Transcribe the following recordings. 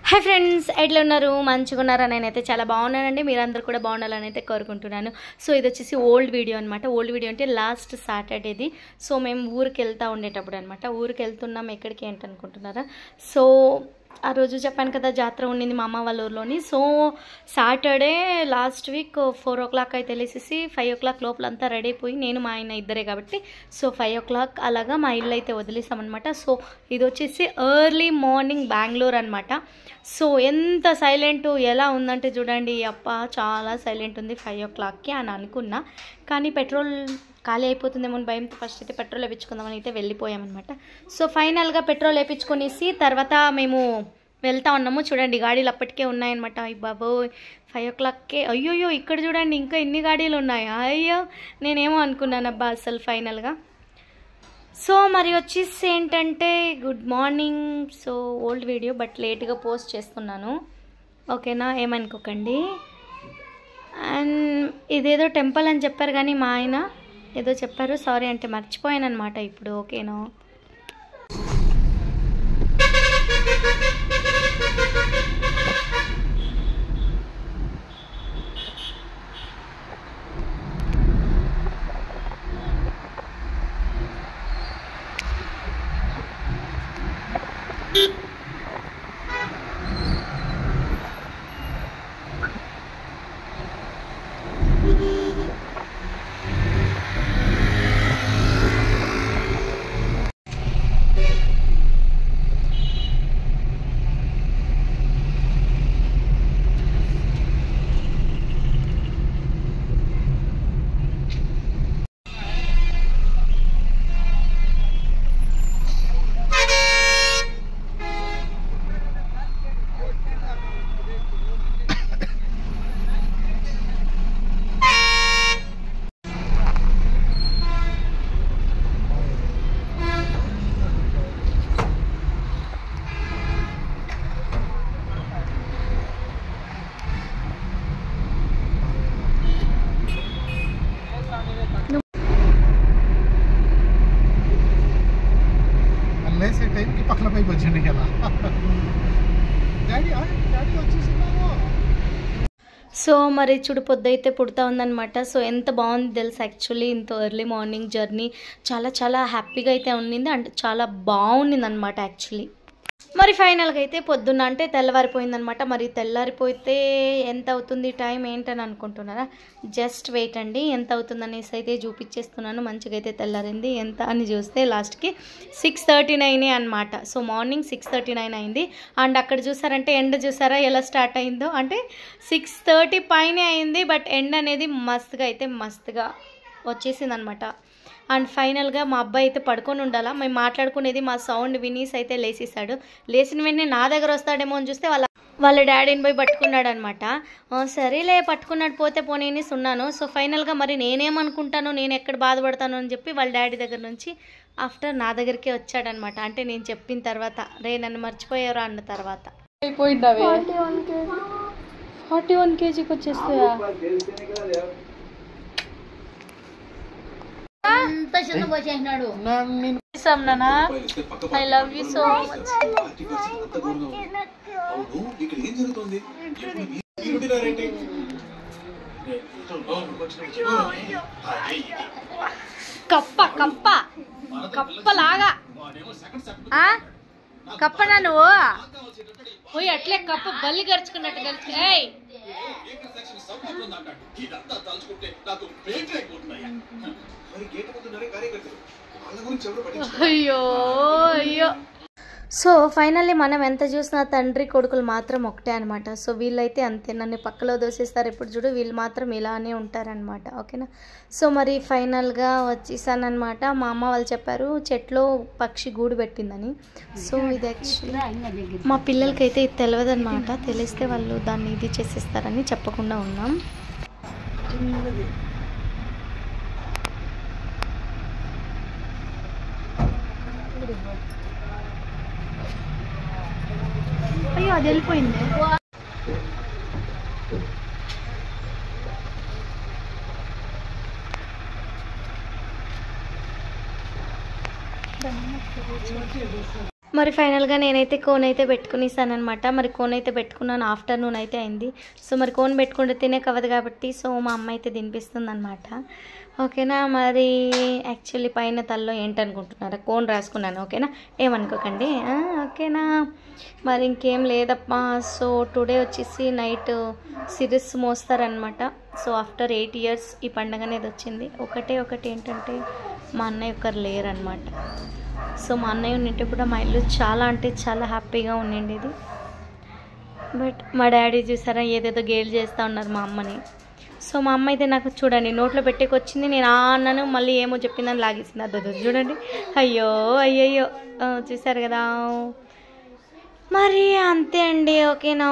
Hi friends, ఎట్లా ఉన్నారు? మంచిగా ఉన్నారా? నేనైతే చాలా బాగున్నానండి. మీరందరూ కూడా బాగుండాలని అయితే కోరుకుంటున్నాను. సో ఇది వచ్చేసి ఓల్డ్ వీడియో అనమాట. ఓల్డ్ వీడియో అంటే లాస్ట్ సాటర్డేది. సో మేము ఊరికి వెళ్తూ ఉండేటప్పుడు అనమాట. ఊరికి వెళ్తున్నాం. ఎక్కడికి ఏంటనుకుంటున్నారా? సో ఆ రోజు చెప్పాను కదా, జాతర ఉండింది మా అమ్మ వాళ్ళ ఊర్లోని. So Saturday last week 4 o'clock అయితే వెళ్ళేసి 5 o'clock లోపల అంతా రెడీ అయిపోయి, నేను మా ఆయన ఇద్దరే కాబట్టి సో 5 o'clock అలాగా మా ఇల్లు అయితే వదిలేసామన్నమాట. సో ఇది వచ్చేసి ఎర్లీ మార్నింగ్ బెంగళూరు అనమాట. సో ఎంత సైలెంట్ ఎలా ఉందంటే చూడండి, అప్ప చాలా సైలెంట్ ఉంది 5 o'clockకి అని అనుకున్నా. కానీ పెట్రోల్ ఖాళీ అయిపోతుందేమో అని భయంతో ఫస్ట్ అయితే పెట్రోల్ వేయించుకుందామని అయితే వెళ్ళిపోయామన్నమాట. సో ఫైనల్గా పెట్రోల్ వేయించుకొనేసి తర్వాత మేము వెళ్తా ఉన్నాము. చూడండి గాడీలు అప్పటికే ఉన్నాయన్నమాట. బాబోయ్ 5 o'clockకే అయ్యోయ్యో ఇక్కడ చూడండి ఇంకా ఎన్ని గాడీలు ఉన్నాయి. అయ్యో నేనేమో అనుకున్నాను అబ్బా అసలు ఫైనల్గా. సో మరి వచ్చేసి ఏంటంటే good morning. So old video but లేట్గా పోస్ట్ చేస్తున్నాను, ఓకేనా? ఏమనుకోకండి. అండ్ ఇదేదో టెంపుల్ అని చెప్పారు కానీ మా ఆయన ఏదో చెప్పారు, సారీ అంటే మర్చిపోయాను అనమాట ఇప్పుడు, ఓకేనా? సో మరి చూడు పొద్దుయితే పుడతా ఉందన్నమాట. సో ఎంత బాగుంది తెలుసు యాక్చువల్లీ ఇంత ఎర్లీ మార్నింగ్ జర్నీ చాలా చాలా హ్యాపీగా అయితే ఉండింది అండ్ చాలా బాగుండింది అనమాట యాక్చువల్లీ. మరి ఫైనల్గా అయితే పొద్దున్న అంటే తెల్లవారిపోయిందనమాట. మరి తెల్లారిపోతే ఎంత అవుతుంది టైం ఏంటని అనుకుంటున్నారా? జస్ట్ వెయిట్ అండి, ఎంత అవుతుందనేసి అయితే చూపించేస్తున్నాను. మంచిగా అయితే తెల్లారింది. ఎంత అని చూస్తే లాస్ట్కి 6:39 అనమాట. సో మార్నింగ్ 6:39 అయింది. అండ్ అక్కడ చూసారంటే ఎండ చూసారా ఎలా స్టార్ట్ అయిందో, అంటే 6:30 పైనే అయింది. బట్ ఎండ అనేది మస్తుగా వచ్చేసింది అనమాట. అండ్ ఫైనల్గా మా అబ్బాయి అయితే పడుకొని ఉండాలా, మేము మాట్లాడుకునేది మా సౌండ్ వినీస్ అయితే లేసేసాడు. లేచిన వెంటనే నా దగ్గర వస్తాడేమో అని చూస్తే వాళ్ళ డాడీని పోయి పట్టుకున్నాడు అనమాట. సరేలే పట్టుకున్నాడు పోతే పోనీ ఉన్నాను. సో ఫైనల్గా మరి నేనేమనుకుంటాను, నేను ఎక్కడ బాధపడతాను అని చెప్పి వాళ్ళ డాడీ దగ్గర నుంచి ఆఫ్టర్ నా దగ్గరికే వచ్చాడనమాట. అంటే నేను చెప్పిన తర్వాత రే నన్ను మర్చిపోయారా అన్న తర్వాత అయిపోయింది. 41 kgకి వచ్చేస్తాయా? I love you so much. కప్పలాగా కప్పనా నువ్వు? పోయి అట్లే కప్ప బల్లి గరుచుకున్నట్టు గరుచు. అయ్యో అయ్యో. సో ఫైనల్లీ మనం ఎంత చూసినా తండ్రి కొడుకులు మాత్రం ఒకటే అనమాట. సో వీళ్ళైతే అంతే, నన్ను పక్కలో దోసేస్తారు ఎప్పుడు చూడు, వీళ్ళు మాత్రం ఇలానే ఉంటారనమాట, ఓకేనా? సో మరి ఫైనల్గా వచ్చేసానమాట. మా అమ్మ వాళ్ళు చెప్పారు చెట్లో పక్షి గూడు పెట్టిందని. సో ఇది యాక్చువల్లీ మా పిల్లలకైతే ఇది తెలియదన్నమాట. తెలిస్తే వాళ్ళు దాన్ని ఇది చేసేస్తారని చెప్పకుండా ఉన్నాం. అయ్యో అది వెళ్ళిపోయింది. మరి ఫైనల్గా నేనైతే కోన్ అయితే పెట్టుకునిస్తానమాట. మరి కోన్ అయితే పెట్టుకున్నాను, ఆఫ్టర్నూన్ అయితే అయింది. సో మరి కోన్ పెట్టుకుంటే తినే కవదు కాబట్టి సో మా అమ్మ అయితే తినిపిస్తుంది అనమాట. ఓకేనా. మరి యాక్చువల్లీ పైన తల్లో ఏంటనుకుంటున్నారా, కోన్ రాసుకున్నాను. ఓకేనా, ఏమనుకోకండి. ఓకేనా. మరి ఇంకేం లేదప్పా. సో టుడే వచ్చేసి నైట్ సిరీస్ మోస్తారనమాట. సో ఆఫ్టర్ 8 years ఈ పండుగ అనేది వచ్చింది. ఒకటి ఏంటంటే మా అన్నయ్య ఒకరు లేరనమాట. సో మా అన్నయ్య ఉన్నట్టు కూడా మా ఇల్లు చాలా అంటే చాలా హ్యాపీగా ఉండిండేది. బట్ మా డాడీ చూసారా ఏదేదో గేలు చేస్తూ ఉన్నారు మా అమ్మని. సో మా అమ్మ అయితే నాకు చూడండి నోట్లో పెట్టేకొచ్చింది, నేను అన్నాను, మళ్ళీ ఏమో చెప్పిందని లాగేసింది. అద్దొద్దు చూడండి, అయ్యో చూసారు కదా. మరి అంతే అండి. ఓకేనా.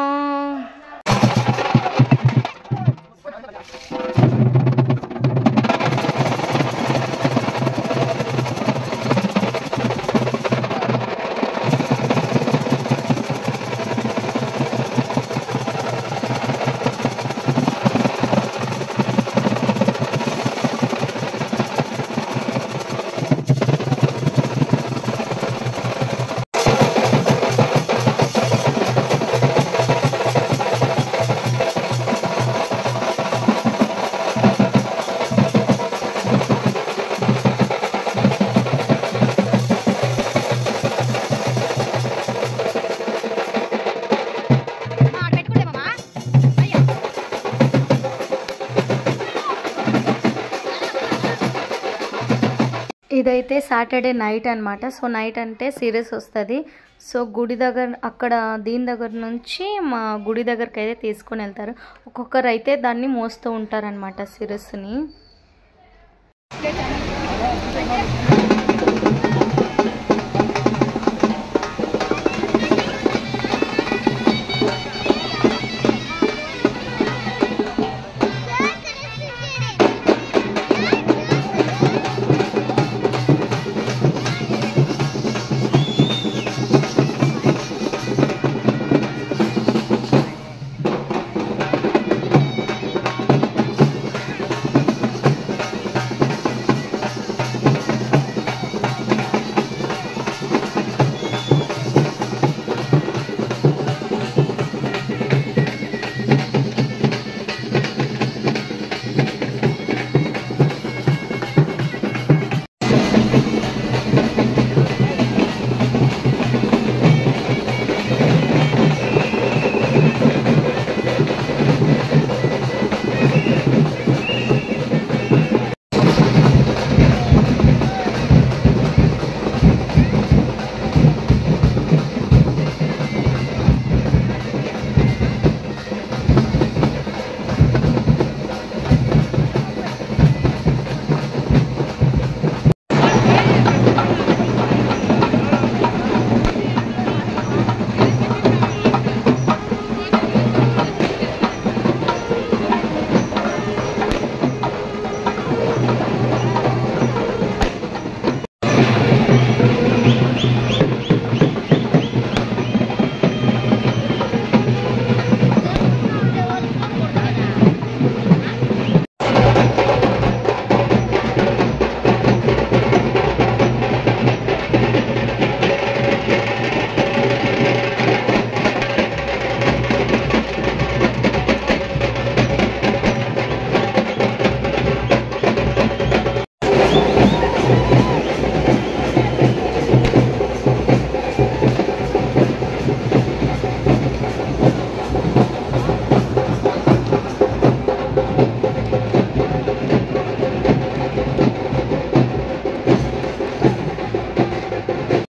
ఇదైతే సాటర్డే నైట్ అనమాట. సో నైట్ అంటే సీరియస్ వస్తుంది. సో గుడి దగ్గర అక్కడ దీని దగ్గర నుంచి మా గుడి దగ్గరికి అయితే తీసుకొని వెళ్తారు. ఒక్కొక్కరు అయితే దాన్ని మోస్తూ ఉంటారనమాట సిరస్ని.